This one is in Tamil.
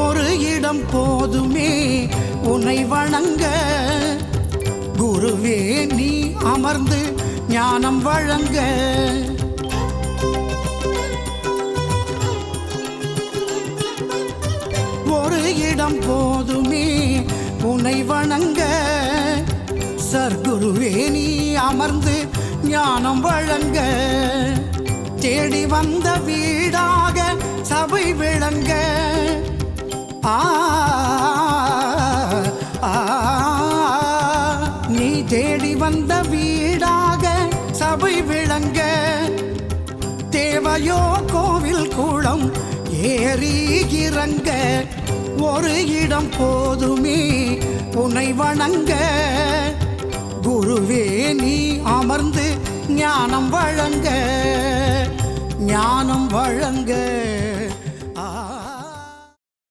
ஒரு இடம் போதுமே உன்னை வணங்க, குருவே நீ அமர்ந்து ஞானம் வழங்க. ஒரு இடம் போதுமே உன்னை வணங்க, சர்க்குருவே நீ அமர்ந்து ஞானம் வழங்க. தேடி வந்த வீடாக சபை விளங்க, நீ தேடி வந்த வீடாக சபை விளங்க. தேவையோ கோவில் கூடம் ஏறி இறங்க, ஒரு இடம் போதுமே உன்னை வணங்க, குருவே நீ அமர்ந்து ஞானம் வழங்க, ஞானம் வழங்க.